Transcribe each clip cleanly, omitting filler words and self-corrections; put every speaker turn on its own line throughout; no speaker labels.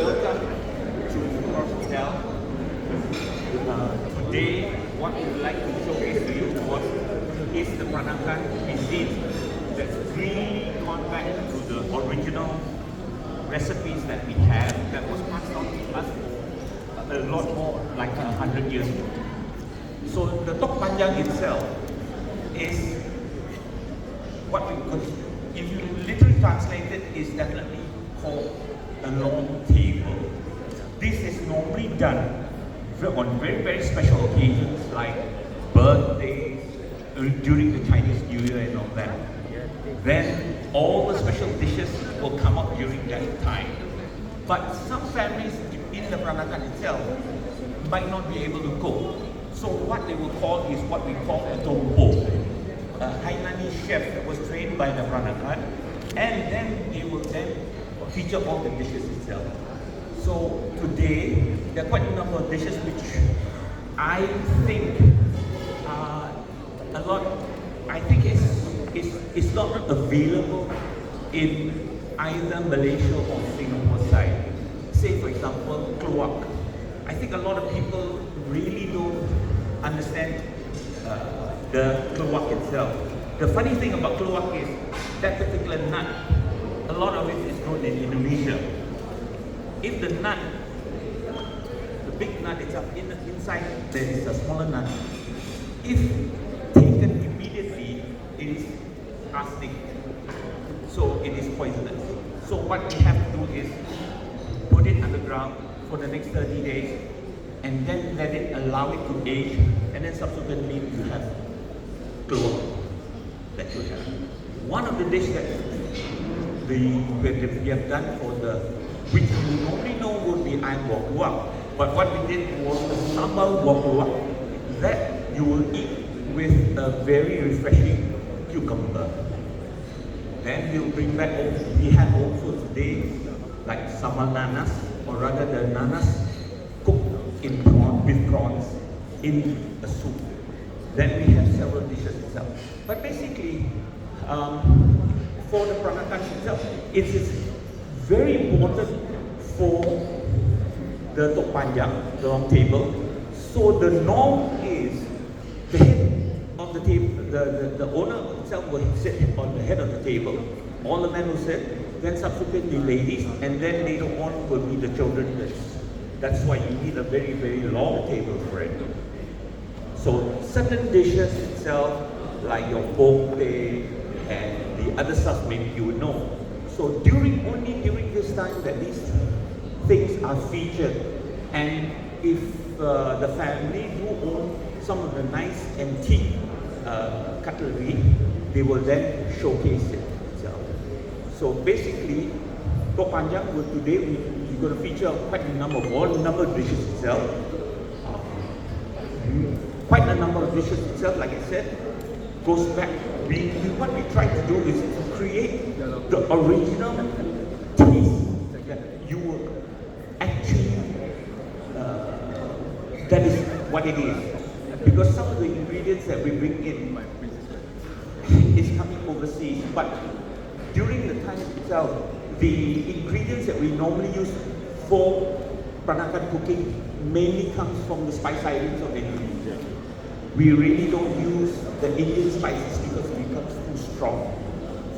Welcome to our hotel. Today, what we would like to showcase to you is the Peranakan cuisine that's really gone back to the original recipes that we have that was passed on to us a lot more like 100 years ago. So the tok panjang itself is what we could, if you literally translate it, is definitely called a long table. This is normally done on very, very special occasions like birthdays, during the Chinese New Year and all that. Then all the special dishes will come up during that time. But some families in the Peranakan itself might not be able to cook. So what they will call is what we call a tompo, a Hainanese chef that was trained by the Peranakan, and then they will then feature all the dishes itself. So today, there are quite a number of dishes which I think a lot, I think it's not available in either Malaysia or Singapore side. Say for example, keluak. I think a lot of people really don't understand the keluak itself. The funny thing about keluak is that particular nut, a lot of it is grown in Indonesia. If the nut, the big nut is up inside, there is a smaller nut. If taken immediately, it is arsenic, so it is poisonous. So what we have to do is put it underground for the next 30 days, and then let it allow it to age, and then subsequently you have keluak that you have. One of the dishes that we have done for the, which you normally know would be ayam buah keluak, but what we did was the sambal buah keluak that you will eat with a very refreshing cucumber. Then we'll bring back, we have also today like sambal nanas, or rather the nanas cooked in with prawns in a soup. Then we have several dishes itself. But basically, for the Peranakan itself, it is very important for the tok panjang, the long table. So the norm is the head of the table, the owner itself will sit on the head of the table. All the men will sit, then subsequently ladies, and then later on will be the children. That's why you need a very, very long table for it. So certain dishes itself, like your poke and the other stuff maybe you would know. So only during this time that these things are featured, and if the family do own some of the nice antique cutlery, they will then showcase it itself. So basically, tok panjang, today we're going to feature quite a number of dishes itself. Quite a number of dishes itself, like I said, goes back. What we try to do is to create the original taste that you will actually, that is what it is. Because some of the ingredients that we bring in is coming overseas, but during the time itself, the ingredients that we normally use for Peranakan cooking mainly comes from the spice islands of Indonesia. We really don't use the Indian spices because it becomes too strong.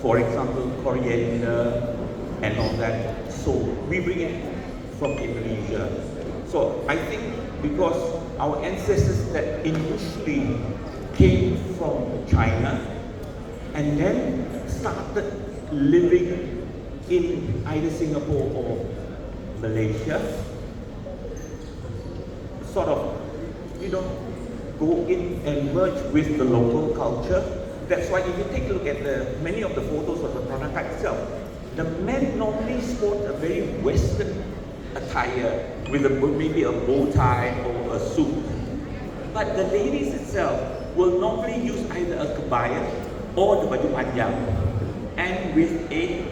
For example, coriander and all that. So we bring it from Indonesia. So I think because our ancestors that initially came from China and then started living in either Singapore or Malaysia, sort of, go in and merge with the local culture. That's why if you take a look at many of the photos of the Peranakan itself, the men normally sport a very Western attire with maybe a bow tie or a suit. But the ladies itself will normally use either a kebaya or the baju panjang, and with a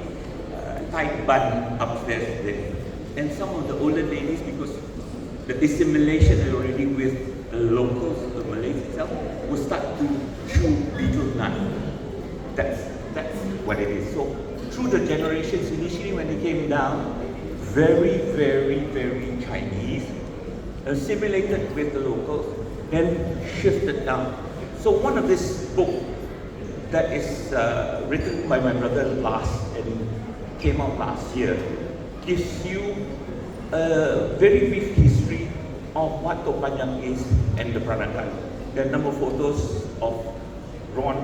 tight bun upstairs there. And some of the older ladies, because the assimilation already with the locals, the Malays itself, will start to chew betel nut. That's what it is. So through the generations, initially when they came down very, very, very Chinese, assimilated with the locals, then shifted down. So one of this book that is written by my brother and came out last year, gives you a very brief history of what Tok Panjang is and the Peranakan. There are a number of photos of Ron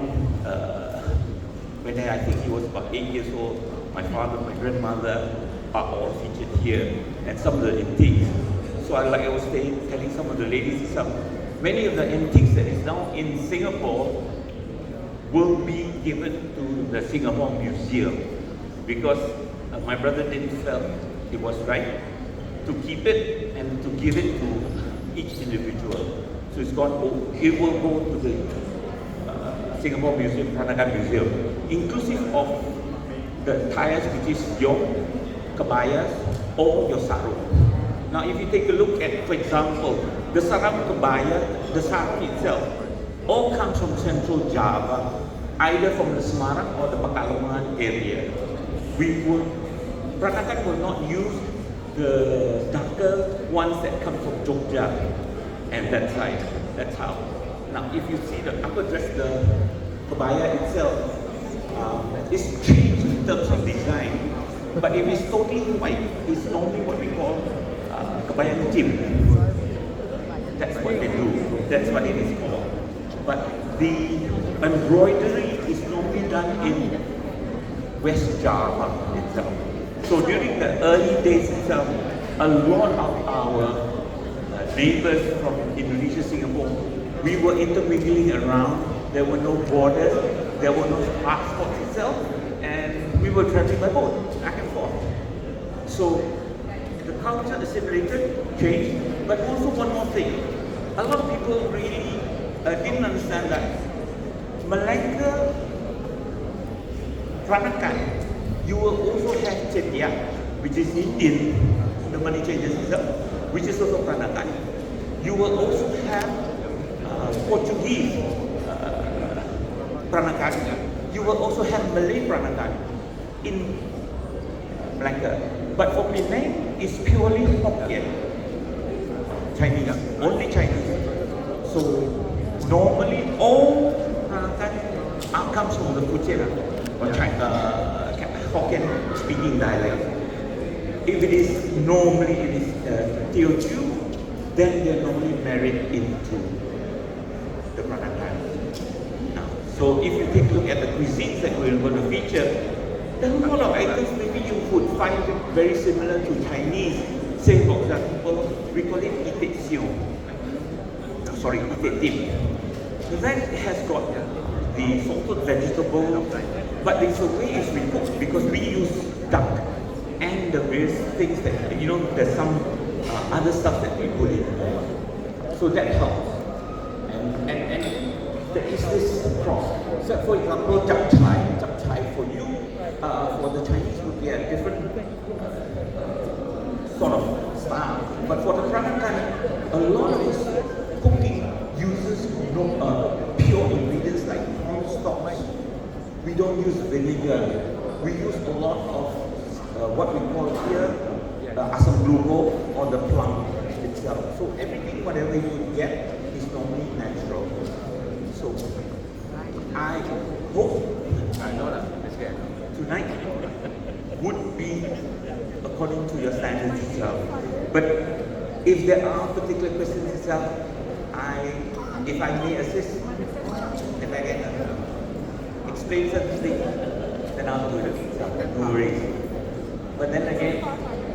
when I think he was about 8 years old. My father, my grandmother are all featured here, and some of the antiques. So like I was telling some of the ladies, many of the antiques that is now in Singapore will be given to the Singapore Museum, because my brother didn't felt it was right to keep it and to give it to each individual. So it will go to the Singapore Museum, Peranakan Museum, inclusive of the attires, which is your kebayas or your sarung. Now if you take a look at, for example, the sarung kebaya, the sarung itself, all comes from Central Java, either from the Semarang or the Pekalongan area. Peranakan will not use the darker ones that come from Jogja and that side. That's how. Now, if you see the upper dress, the kebaya itself, it's changed in terms of design. But if it's totally white, it's normally what we call kebaya tim. That's what they do. That's what it is called. But the embroidery is normally done in West Java itself. So during the early days itself, a lot of our neighbors from Indonesia, Singapore, we were intermingling around. There were no borders, there were no passports itself, and we were traveling by boat, back and forth. So the culture assimilated, changed, but also one more thing. A lot of people really didn't understand that Malacca, Peranakan, you will also have Chetia, which is Indian, the money changes itself, which is also Peranakan. You will also have Portuguese Peranakan. You will also have Malay Peranakan in Malacca. But for Penang, it's purely Hokkien, Chinese, only Chinese. So normally all Peranakan comes from the Fujian or Hokkien speaking dialect. If it is Teochew, then they're normally married into the Peranakan. So if you take a look at the cuisines that we're going to feature, there are a lot of items maybe you would find it very similar to Chinese. Say for example, we call it itik siong. Sorry, itik tim. So that has got the salted vegetable, but it's the way it's been cooked, because we use duck and the various things that, there's some other stuff that we put in. So that helps. And there is this cross. So for example, japchae for you, for the Chinese would be a different sort of style. But for the Peranakan, a lot of this cooking uses pure ingredients like corn stalks. We don't use vinegar. We use a lot of what we call here asam blugo, or the plum itself. So everything, whatever you get, is normally natural. So I hope tonight would be according to your standards itself. But if there are particular questions itself, if I may assist, if I can explain something, then I'll do it. No worries. But then again,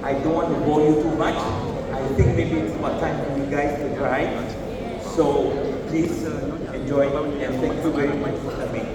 I don't want to bore you too much. I think maybe it's about time for you guys to try. So please enjoy, and thank you very much for coming.